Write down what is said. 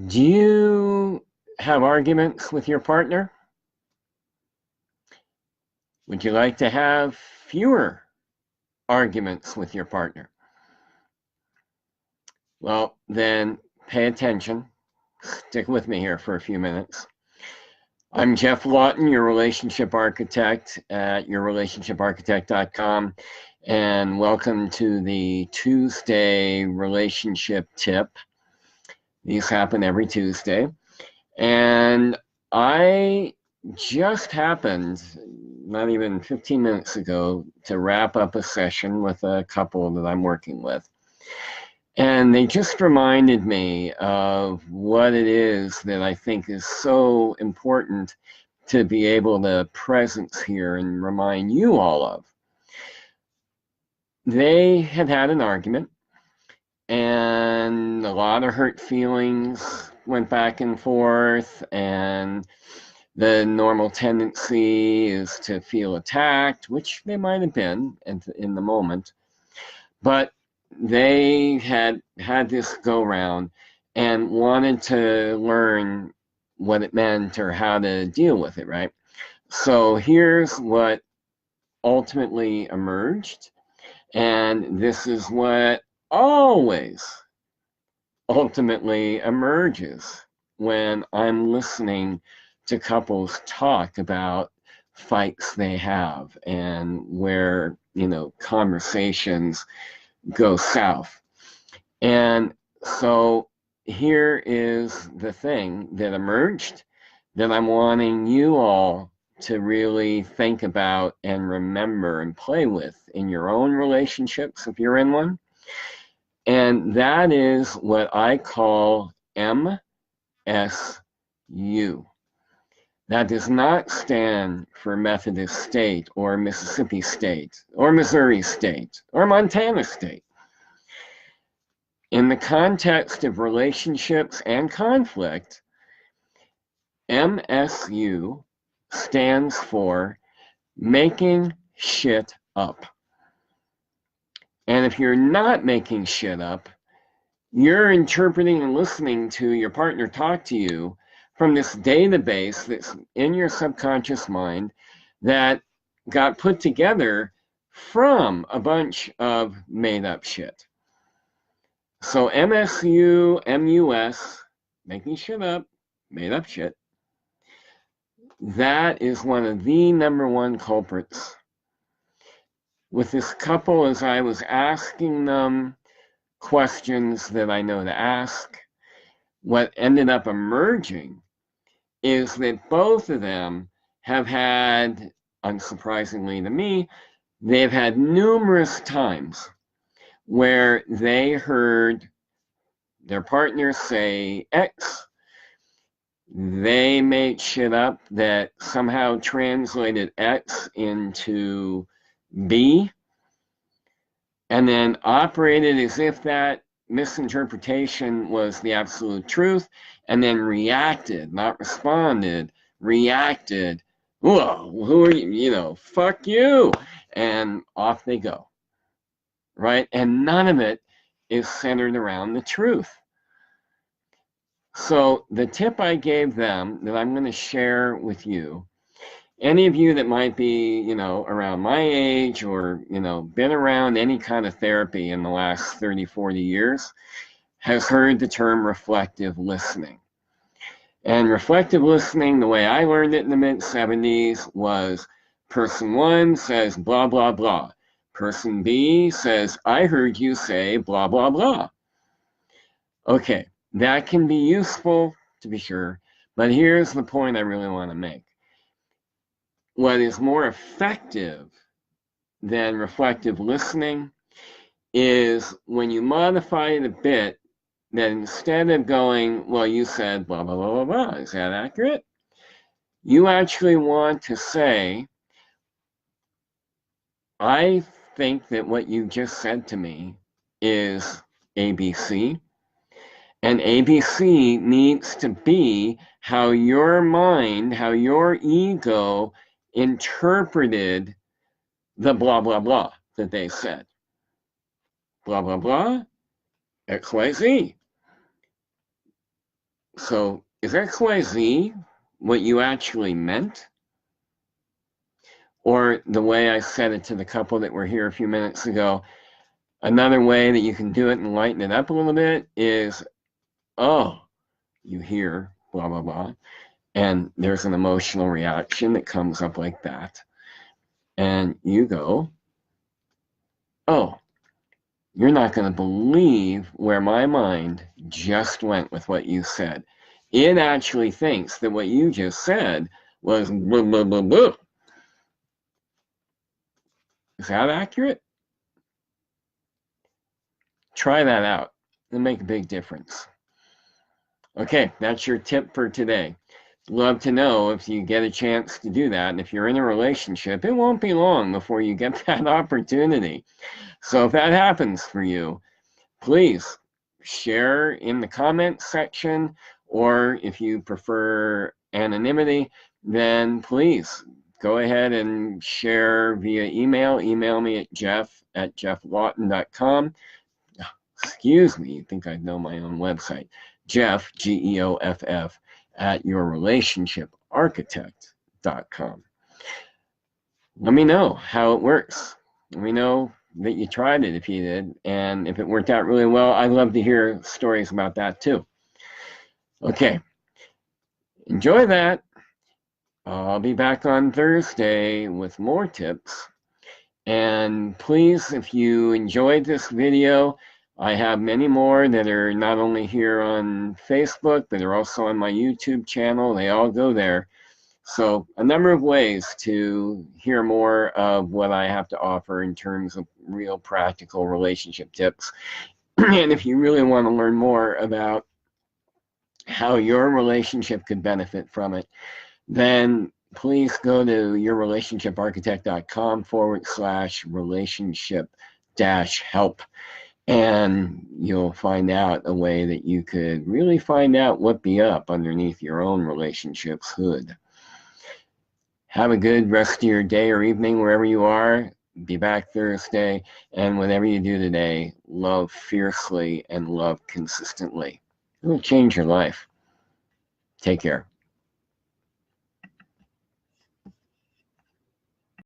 Do you have arguments with your partner? Would you like to have fewer arguments with your partner? Well, then pay attention. Stick with me here for a few minutes. I'm Geoff Laughton, your relationship architect at yourrelationshiparchitect.com, and welcome to the Tuesday relationship tip. These happen every Tuesday. And I just happened, not even 15 minutes ago, to wrap up a session with a couple that I'm working with. And they just reminded me of what it is that I think is so important to be able to presence here and remind you all of. They had had an argument, and a lot of hurt feelings went back and forth, and the normal tendency is to feel attacked, which they might have been in the moment, but they had this go round and wanted to learn what it meant or how to deal with it, right? So here's what ultimately emerged, and this is what always ultimately emerges when I'm listening to couples talk about fights they have and where, conversations go south. And so here is the thing that emerged that I'm wanting you all to really think about and remember and play with in your own relationships if you're in one. And that is what I call MSU. That does not stand for Methodist State or Mississippi State or Missouri State or Montana State. In the context of relationships and conflict, MSU stands for making shit up. And if you're not making shit up, you're interpreting and listening to your partner talk to you from this database that's in your subconscious mind that got put together from a bunch of made up shit. So MSU, MUS, making shit up, made up shit, that is one of the number one culprits. With this couple, as I was asking them questions that I know to ask, what ended up emerging is that both of them have had, unsurprisingly to me, they've had numerous times where they heard their partner say X. They made shit up that somehow translated X into B, and then operated as if that misinterpretation was the absolute truth, and then reacted, not responded, reacted, whoa, who are you, fuck you, and off they go, right? And none of it is centered around the truth. So the tip I gave them that I'm going to share with you, any of you that might be, around my age or, been around any kind of therapy in the last 30, 40 years, has heard the term reflective listening. And reflective listening, the way I learned it in the mid-70s, was person one says blah, blah, blah. Person B says, I heard you say blah, blah, blah. Okay, that can be useful, to be sure, but here's the point I really want to make. What is more effective than reflective listening is when you modify it a bit, that instead of going, well, you said blah, blah, blah, blah, blah, is that accurate? You actually want to say, I think that what you just said to me is ABC, and ABC needs to be how your mind, how your ego interpreted the blah, blah, blah that they said. Blah, blah, blah, XYZ. So is XYZ what you actually meant? Or the way I said it to the couple that were here a few minutes ago, another way that you can do it and lighten it up a little bit is, oh, you hear blah, blah, blah. And there's an emotional reaction that comes up like that. And you go, oh, you're not going to believe where my mind just went with what you said. It actually thinks that what you just said was blah, blah, blah, blah. Is that accurate? Try that out. It'll make a big difference. Okay, that's your tip for today. Love to know if you get a chance to do that. And if you're in a relationship, it won't be long before you get that opportunity. So if that happens for you, please share in the comments section, or if you prefer anonymity, then please go ahead and share via email. Email me at jeff@geofflaughton.com. Excuse me, I think I know my own website. Geoff, Geoff, at yourrelationshiparchitect.com. Let me know how it works. Let me know that you tried it if you did, and if it worked out really well. I'd love to hear stories about that too. Okay, enjoy that. I'll be back on Thursday with more tips. And please, if you enjoyed this video, I have many more that are not only here on Facebook, but they're also on my YouTube channel. They all go there. So a number of ways to hear more of what I have to offer in terms of real practical relationship tips. And if you really want to learn more about how your relationship could benefit from it, then please go to yourrelationship.com/relationship-help. And you'll find out a way that you could really find out what be up underneath your own relationship's hood. Have a good rest of your day or evening wherever you are. Be back Thursday. And whatever you do today, love fiercely and love consistently. It will change your life. Take care.